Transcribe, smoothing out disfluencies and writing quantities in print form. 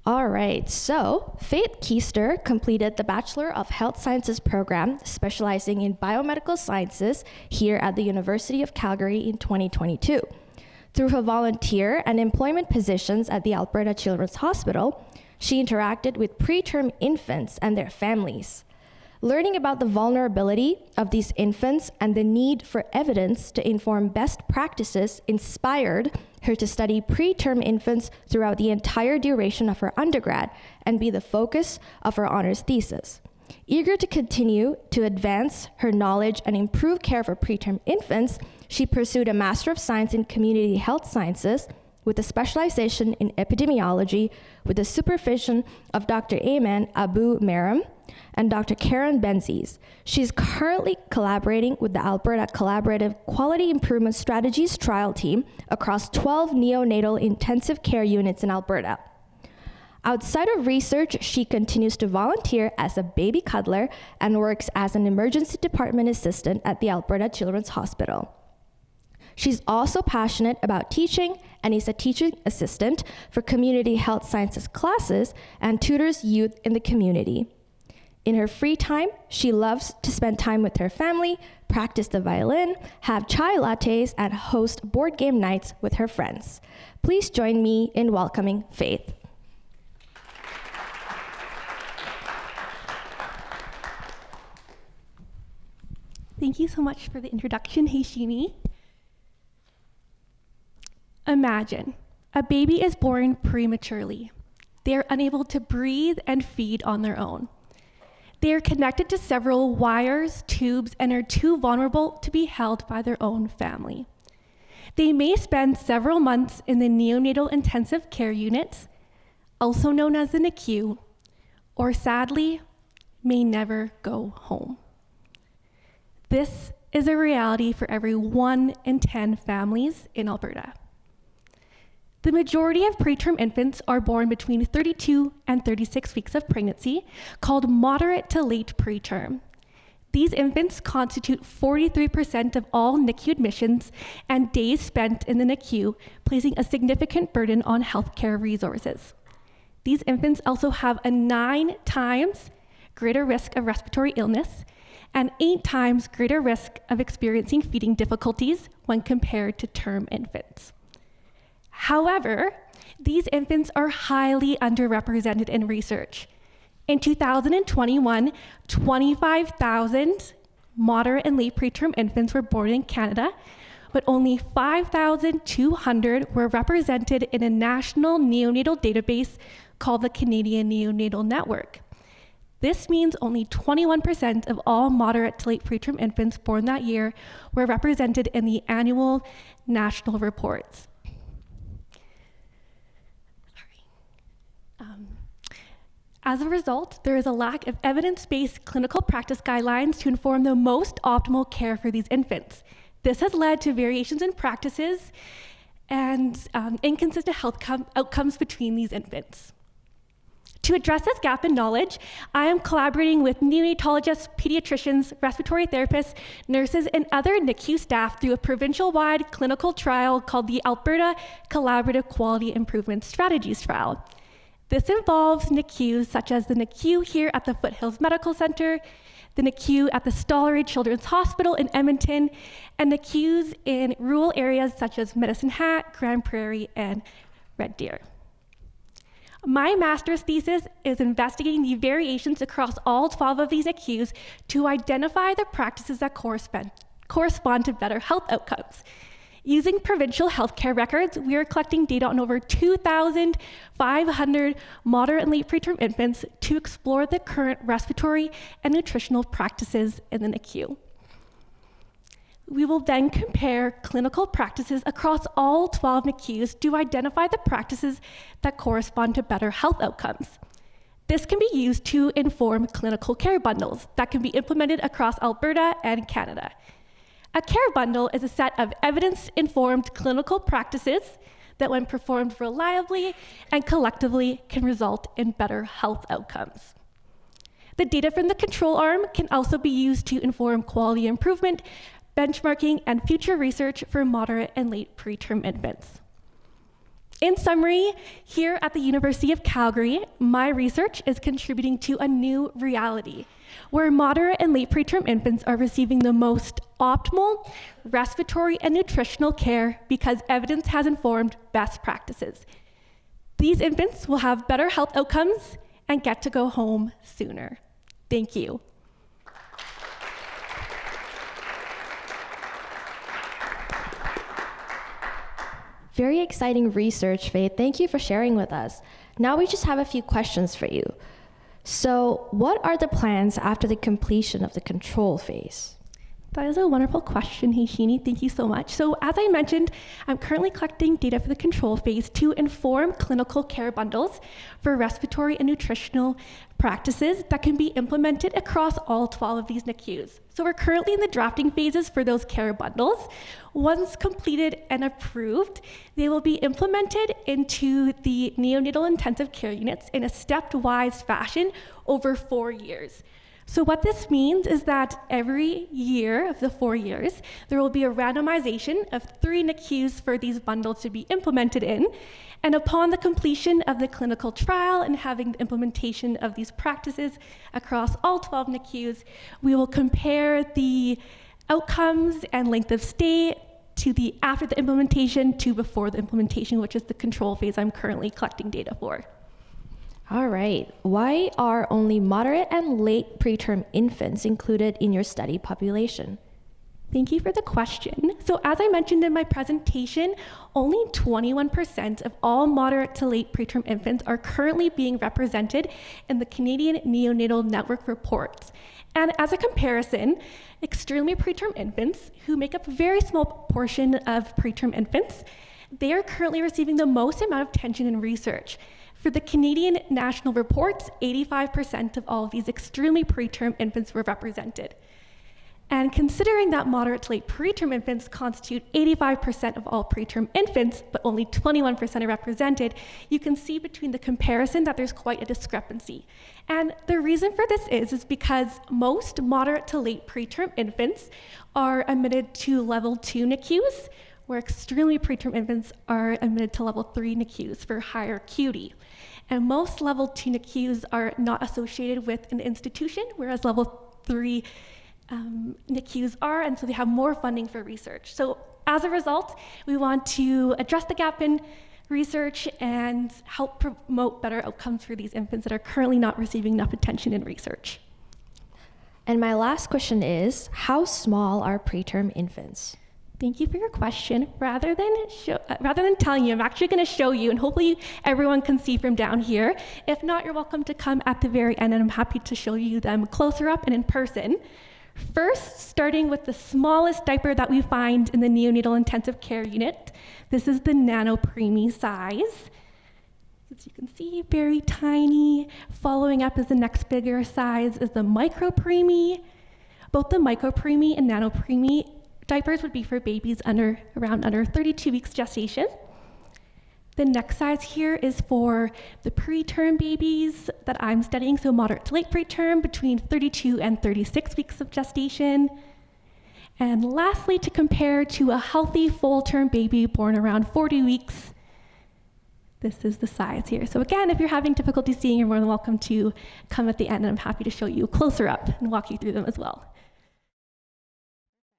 All right, so Faith Keister completed the Bachelor of Health Sciences program, specializing in biomedical sciences here at the University of Calgary in 2022. Through her volunteer and employment positions at the Alberta Children's Hospital, she interacted with preterm infants and their families. Learning about the vulnerability of these infants and the need for evidence to inform best practices inspired her to study preterm infants throughout the entire duration of her undergrad and be the focus of her honors thesis. Eager to continue to advance her knowledge and improve care for preterm infants, she pursued a Master of Science in Community Health Sciences with a specialization in epidemiology with the supervision of Dr. Ayman Abou Mehrem and Dr. Marie Benzies. She's currently collaborating with the Alberta Collaborative Quality Improvement Strategies trial team across 12 neonatal intensive care units in Alberta. Outside of research, she continues to volunteer as a baby cuddler and works as an emergency department assistant at the Alberta Children's Hospital. She's also passionate about teaching and is a teaching assistant for community health sciences classes and tutors youth in the community. In her free time, she loves to spend time with her family, practice the violin, have chai lattes, and host board game nights with her friends. Please join me in welcoming Faith. Thank you so much for the introduction, Heishimi. Imagine, a baby is born prematurely. They are unable to breathe and feed on their own. They are connected to several wires, tubes, and are too vulnerable to be held by their own family. They may spend several months in the neonatal intensive care units, also known as the NICU, or sadly, may never go home. This is a reality for every 1 in 10 families in Alberta. The majority of preterm infants are born between 32 and 36 weeks of pregnancy, called moderate to late preterm. These infants constitute 43% of all NICU admissions and days spent in the NICU, placing a significant burden on healthcare resources. These infants also have a 9 times greater risk of respiratory illness and 8 times greater risk of experiencing feeding difficulties when compared to term infants. However, these infants are highly underrepresented in research. In 2021, 25,000 moderate and late preterm infants were born in Canada, but only 5,200 were represented in a national neonatal database called the Canadian Neonatal Network. This means only 21% of all moderate to late preterm infants born that year were represented in the annual national reports. As a result, there is a lack of evidence-based clinical practice guidelines to inform the most optimal care for these infants. This has led to variations in practices and inconsistent health outcomes between these infants. To address this gap in knowledge, I am collaborating with neonatologists, pediatricians, respiratory therapists, nurses, and other NICU staff through a provincial-wide clinical trial called the Alberta Collaborative Quality Improvement Strategies Trial. This involves NICUs such as the NICU here at the Foothills Medical Center, the NICU at the Stollery Children's Hospital in Edmonton, and NICUs in rural areas such as Medicine Hat, Grand Prairie, and Red Deer. My master's thesis is investigating the variations across all 12 of these NICUs to identify the practices that correspond to better health outcomes. Using provincial healthcare records, we are collecting data on over 2,500 moderate and late preterm infants to explore the current respiratory and nutritional practices in the NICU. We will then compare clinical practices across all 12 NICUs to identify the practices that correspond to better health outcomes. This can be used to inform clinical care bundles that can be implemented across Alberta and Canada. A care bundle is a set of evidence-informed clinical practices that, when performed reliably and collectively, can result in better health outcomes. The data from the control arm can also be used to inform quality improvement, benchmarking, and future research for moderate and late preterm infants. In summary, here at the University of Calgary, my research is contributing to a new reality where moderate and late preterm infants are receiving the most optimal respiratory and nutritional care because evidence has informed best practices. These infants will have better health outcomes and get to go home sooner. Thank you. Very exciting research, Faith. Thank you for sharing with us. Now we just have a few questions for you. So, what are the plans after the completion of the control phase? That is a wonderful question, Heishini. Thank you so much. So as I mentioned, I'm currently collecting data for the control phase to inform clinical care bundles for respiratory and nutritional practices that can be implemented across all 12 of these NICUs. So we're currently in the drafting phases for those care bundles. Once completed and approved, they will be implemented into the neonatal intensive care units in a stepwise fashion over 4 years. So what this means is that every year of the 4 years, there will be a randomization of 3 NICUs for these bundles to be implemented in. And upon the completion of the clinical trial and having the implementation of these practices across all 12 NICUs, we will compare the outcomes and length of stay to the after the implementation to before the implementation, which is the control phase I'm currently collecting data for. All right. Why are only moderate and late preterm infants included in your study population? Thank you for the question. So as I mentioned in my presentation, only 21% of all moderate to late preterm infants are currently being represented in the Canadian Neonatal Network reports. And as a comparison, extremely preterm infants, who make up a very small portion of preterm infants, they are currently receiving the most amount of attention in research. For the Canadian National Reports, 85% of all of these extremely preterm infants were represented. And considering that moderate to late preterm infants constitute 85% of all preterm infants, but only 21% are represented, you can see between the comparison that there's quite a discrepancy. And the reason for this is because most moderate to late preterm infants are admitted to level 2 NICUs, where extremely preterm infants are admitted to level 3 NICUs for higher acuity. And most level 2 NICUs are not associated with an institution, whereas level 3 NICUs are, and so they have more funding for research. So as a result, we want to address the gap in research and help promote better outcomes for these infants that are currently not receiving enough attention in research. And my last question is, how small are preterm infants? Thank you for your question. Rather than telling you, I'm actually going to show you, and hopefully everyone can see from down here. If not, you're welcome to come at the very end, and I'm happy to show you them closer up and in person. First, starting with the smallest diaper that we find in the neonatal intensive care unit. This is the nano-preemie size. As you can see, very tiny. Following up as the next bigger size is the micro-preemie. Both the micro-preemie and nano-preemie diapers would be for babies around under 32 weeks gestation. The next size here is for the preterm babies that I'm studying, so moderate to late preterm, between 32 and 36 weeks of gestation. And lastly, to compare to a healthy full-term baby born around 40 weeks, this is the size here. So again, if you're having difficulty seeing, you're more than welcome to come at the end, and I'm happy to show you closer up and walk you through them as well.